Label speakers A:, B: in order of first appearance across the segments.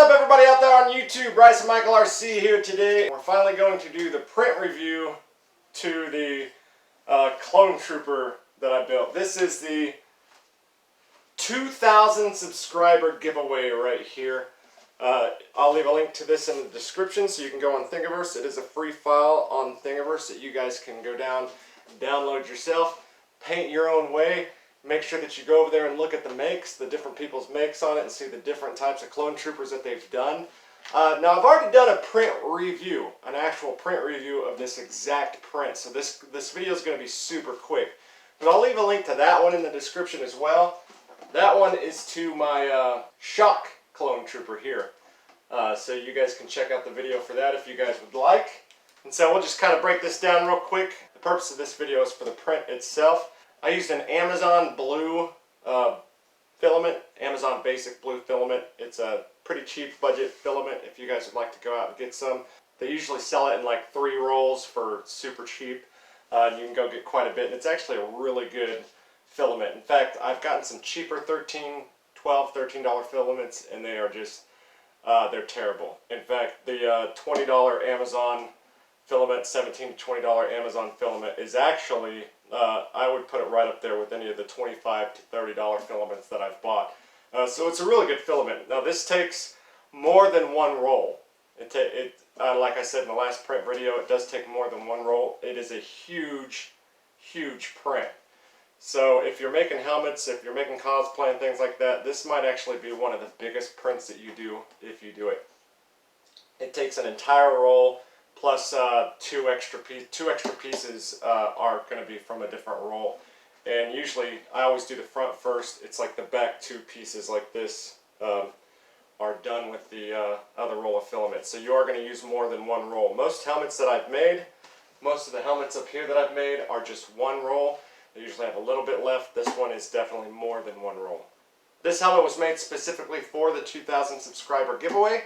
A: up, everybody out there on YouTube? Bryce and Michael RC here today. We're finally going to do the print review to the clone trooper that I built. This is the 2,000 subscriber giveaway right here. I'll leave a link to this in the description so you can go on Thingiverse. It is a free file on Thingiverse that you guys can go down, download yourself, paint your own way. Make sure that you go over there and look at the makes, the different people's makes on it, and see the different types of clone troopers that they've done. Now, I've already done a print review, an actual print review of this exact print, so this video is going to be super quick. But I'll leave a link to that one in the description as well. That one is to my shock clone trooper here. So you guys can check out the video for that if you guys would like. And so we'll just kind of break this down real quick. The purpose of this video is for the print itself. I used an Amazon blue filament, Amazon basic blue filament. It's a pretty cheap budget filament if you guys would like to go out and get some. They usually sell it in like 3 rolls for super cheap. You can go get quite a bit, and it's actually a really good filament. In fact, I've gotten some cheaper $13 filaments, and they are just, they're terrible. In fact, the $20 Amazon filament, $17 to $20 Amazon filament is actually, I would put it right up there with any of the $25 to $30 filaments that I've bought. So it's a really good filament. Now this takes more than 1 roll. Like I said in the last print video, it does take more than 1 roll. It is a huge, huge print. So if you're making helmets, if you're making cosplay and things like that, this might actually be one of the biggest prints that you do if you do it. It takes an entire roll. Plus two extra pieces are going to be from a different roll. And usually I always do the front first. It's like the back 2 pieces like this are done with the other roll of filament. So you are going to use more than 1 roll. Most helmets that I've made, most of the helmets up here that I've made are just 1 roll. They usually have a little bit left. This one is definitely more than 1 roll. This helmet was made specifically for the 2,000 subscriber giveaway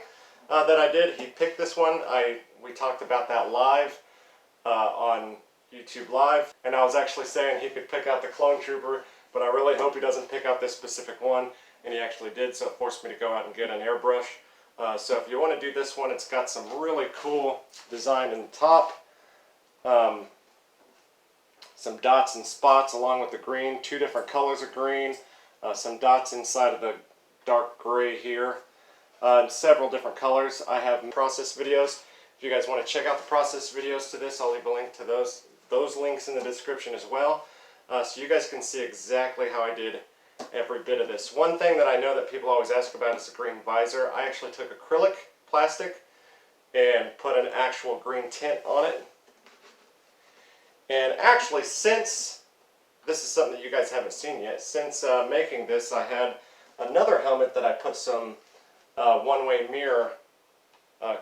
A: that I did. He picked this one. We talked about that live on YouTube Live, and I was actually saying he could pick out the clone trooper, but I really hope he doesn't pick out this specific one, and he actually did, so it forced me to go out and get an airbrush. So if you want to do this one, it's got some really cool design in the top, some dots and spots along with the green, 2 different colors of green, some dots inside of the dark gray here, and several different colors. I have process videos. If you guys want to check out the process videos to this, I'll leave a link to those links in the description as well. So you guys can see exactly how I did every bit of this. One thing that I know that people always ask about is the green visor. I actually took acrylic plastic and put an actual green tint on it. And actually, since this is something that you guys haven't seen yet, since making this, I had another helmet that I put some one-way mirror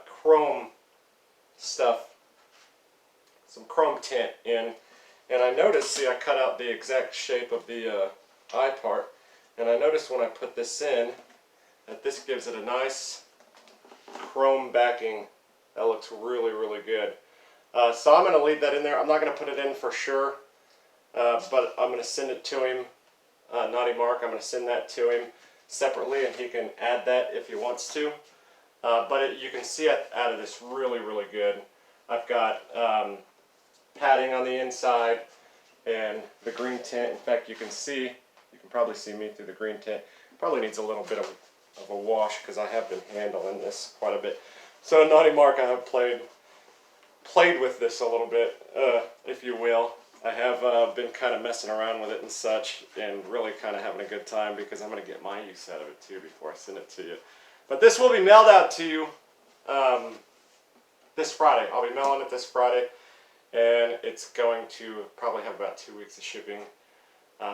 A: chrome stuff, some chrome tint in, and I noticed, see, I cut out the exact shape of the eye part, and I noticed when I put this in that this gives it a nice chrome backing that looks really, really good. So I'm going to leave that in there. I'm not going to put it in for sure, but I'm going to send it to him, Naughty Mark. I'm going to send that to him separately, and he can add that if he wants to. But you can see it out of this really, really good. I've got padding on the inside and the green tint. In fact, you can probably see me through the green tint. Probably needs a little bit of a wash because I have been handling this quite a bit. So Naughty Mark, I have played with this a little bit, if you will. I have been kind of messing around with it and such, and really kind of having a good time because I'm going to get my use out of it too before I send it to you. But this will be mailed out to you this Friday. I'll be mailing it this Friday, and it's going to probably have about 2 weeks of shipping,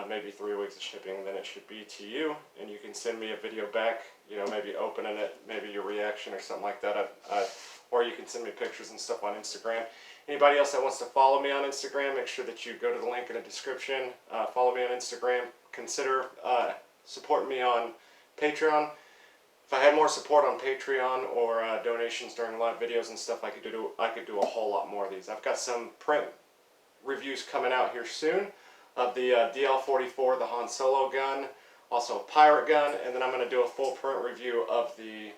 A: maybe 3 weeks of shipping, and then it should be to you, and you can send me a video back, you know, maybe opening it, maybe your reaction or something like that, or you can send me pictures and stuff on Instagram. Anybody else that wants to follow me on Instagram, make sure that you go to the link in the description, follow me on Instagram, consider supporting me on Patreon. If I had more support on Patreon or donations during live videos and stuff, I could do a whole lot more of these. I've got some print reviews coming out here soon of the DL-44, the Han Solo gun, also a pirate gun, and then I'm going to do a full print review of the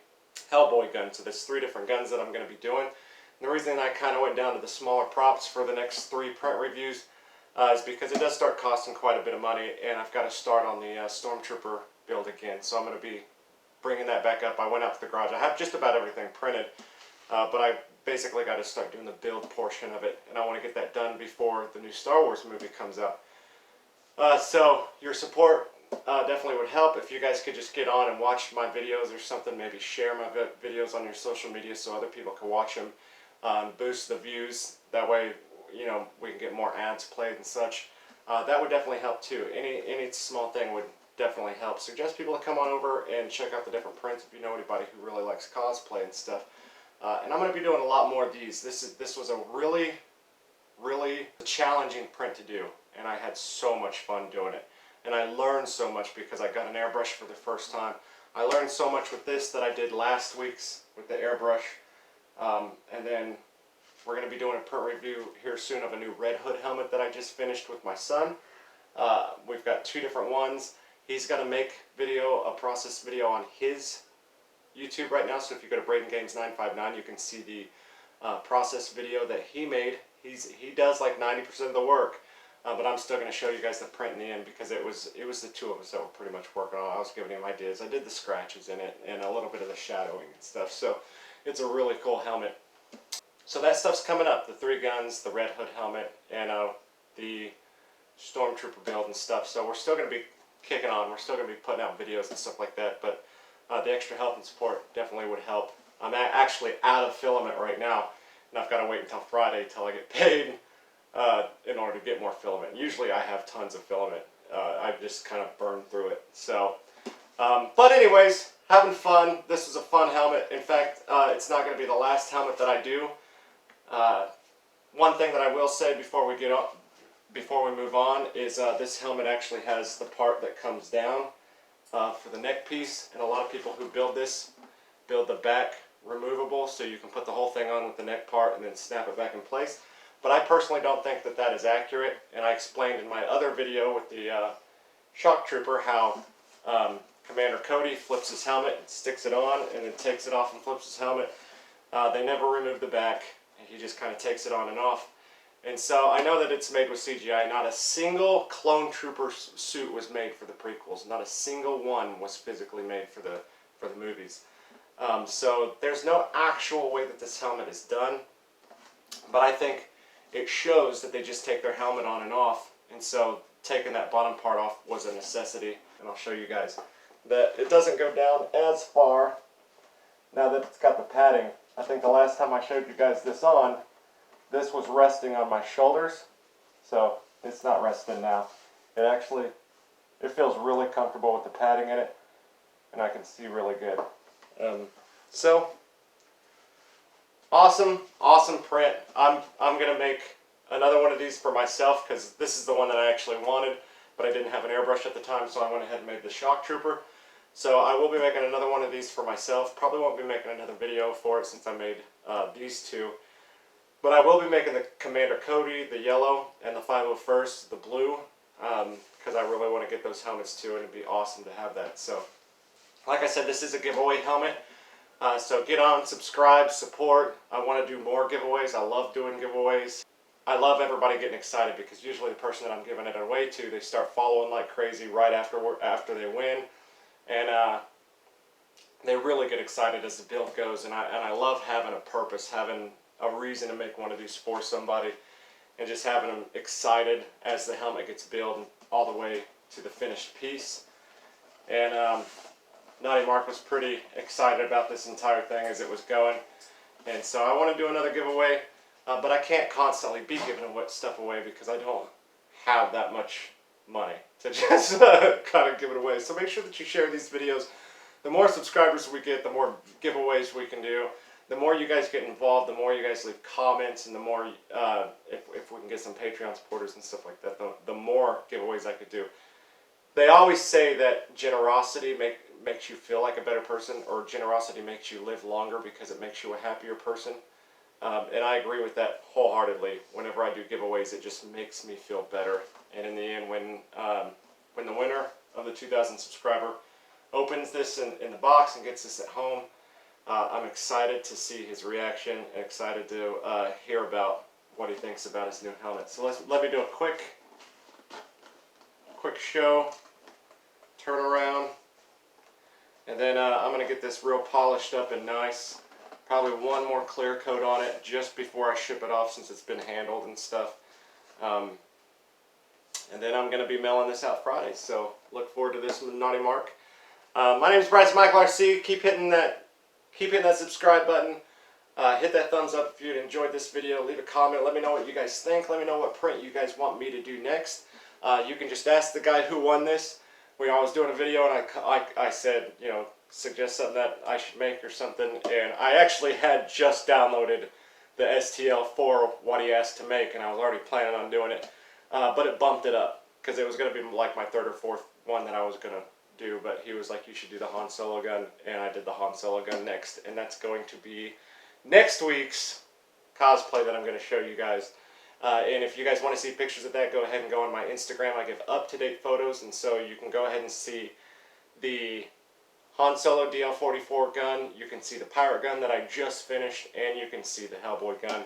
A: Hellboy gun. So there's 3 different guns that I'm going to be doing. And the reason I kind of went down to the smaller props for the next 3 print reviews is because it does start costing quite a bit of money, and I've got to start on the Stormtrooper build again. So I'm going to be bringing that back up. I went out to the garage. I have just about everything printed, but I basically got to start doing the build portion of it, and I want to get that done before the new Star Wars movie comes out. So your support definitely would help if you guys could just get on and watch my videos or something. Maybe share my videos on your social media so other people can watch them. Boost the views. That way, you know, we can get more ads played and such. That would definitely help too. Any small thing would definitely help. Suggest people to come on over and check out the different prints if you know anybody who really likes cosplay and stuff. And I'm going to be doing a lot more of these. This was a really challenging print to do, and I had so much fun doing it. And I learned so much because I got an airbrush for the first time. I learned so much with this that I did last week's with the airbrush. And then we're going to be doing a print review here soon of a new Red Hood helmet that I just finished with my son. We've got 2 different ones. He's got to make a process video on his YouTube right now. So if you go to Braden Games 959, you can see the process video that he made. He does like 90% of the work, but I'm still going to show you guys the print in the end because it was the 2 of us that were pretty much working on it. I was giving him ideas. I did the scratches in it and a little bit of the shadowing and stuff. So it's a really cool helmet. So that stuff's coming up. The 3 guns, the Red Hood helmet, and the Stormtrooper build and stuff. So we're still going to be kicking on. We're still going to be putting out videos and stuff like that. But the extra help and support definitely would help. I'm actually out of filament right now, and I've got to wait until Friday till I get paid in order to get more filament. Usually I have tons of filament. I just kind of burn through it. So, but anyways, having fun. This was a fun helmet. In fact, it's not going to be the last helmet that I do. One thing that I will say before we move on is this helmet actually has the part that comes down for the neck piece, and a lot of people who build this build the back removable so you can put the whole thing on with the neck part and then snap it back in place. But I personally don't think that that is accurate, and I explained in my other video with the shock trooper how Commander Cody flips his helmet and sticks it on and then takes it off and flips his helmet. They never remove the back, and he just kind of takes it on and off. And so I know that it's made with CGI. Not a single clone trooper suit was made for the prequels. Not a single one was physically made for the movies. So there's no actual way that this helmet is done. But I think it shows that they just take their helmet on and off. And so taking that bottom part off was a necessity. And I'll show you guys that it doesn't go down as far now that it's got the padding. I think the last time I showed you guys this on, this was resting on my shoulders, so it's not resting now. It feels really comfortable with the padding in it, and I can see really good. So awesome print. I'm gonna make another one of these for myself because this is the one that I actually wanted, but I didn't have an airbrush at the time, so I went ahead and made the shock trooper. So I will be making another one of these for myself. Probably won't be making another video for it since I made these 2. But I will be making the Commander Cody, the yellow, and the 501st, the blue, because I really want to get those helmets too, and it'd be awesome to have that. So, like I said, this is a giveaway helmet. So get on, subscribe, support. I want to do more giveaways. I love doing giveaways. I love everybody getting excited because usually the person that I'm giving it away to, they start following like crazy right after they win. And they really get excited as the build goes. And I love having a purpose, having a reason to make one of these for somebody, and just having them excited as the helmet gets built all the way to the finished piece. And Naughty Mark was pretty excited about this entire thing as it was going, and so I want to do another giveaway, but I can't constantly be giving stuff away because I don't have that much money to just kind of give it away. So make sure that you share these videos. The more subscribers we get, the more giveaways we can do. The more you guys get involved, the more you guys leave comments, and the more, if we can get some Patreon supporters and stuff like that, the more giveaways I could do. They always say that generosity makes you feel like a better person, or generosity makes you live longer because it makes you a happier person. And I agree with that wholeheartedly. Whenever I do giveaways, it just makes me feel better. And in the end, when the winner of the 2,000 subscriber opens this in the box and gets this at home, I'm excited to see his reaction and excited to hear about what he thinks about his new helmet. So let me do a quick show, turn around, and then I'm going to get this real polished up and nice. Probably one more clear coat on it just before I ship it off since it's been handled and stuff. And then I'm going to be mailing this out Friday, so look forward to this Naughty Mark. My name is Bryce Michael RC. Keep hitting that subscribe button. Hit that thumbs up if you enjoyed this video. Leave a comment. Let me know what you guys think. Let me know what print you guys want me to do next. You can just ask the guy who won this. I was doing a video and I said, you know, suggest something that I should make or something. And I actually had just downloaded the STL for what he asked to make, and I was already planning on doing it. But it bumped it up because it was going to be like my third or fourth one that I was going to do. But he was like, you should do the Han Solo gun, and I did the Han Solo gun next. And that's going to be next week's cosplay that I'm going to show you guys. And if you guys want to see pictures of that, go ahead and go on my Instagram. I give up-to-date photos, and so you can go ahead and see the Han Solo DL-44 gun. You can see the pirate gun that I just finished, and you can see the Hellboy gun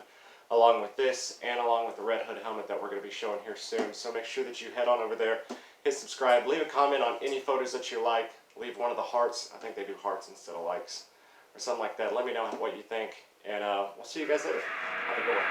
A: along with this and along with the Red Hood helmet that we're going to be showing here soon. So make sure that you head on over there, hit subscribe, leave a comment on any photos that you like, leave one of the hearts. I think they do hearts instead of likes or something like that. Let me know what you think, and we'll see you guys later. Have a good one.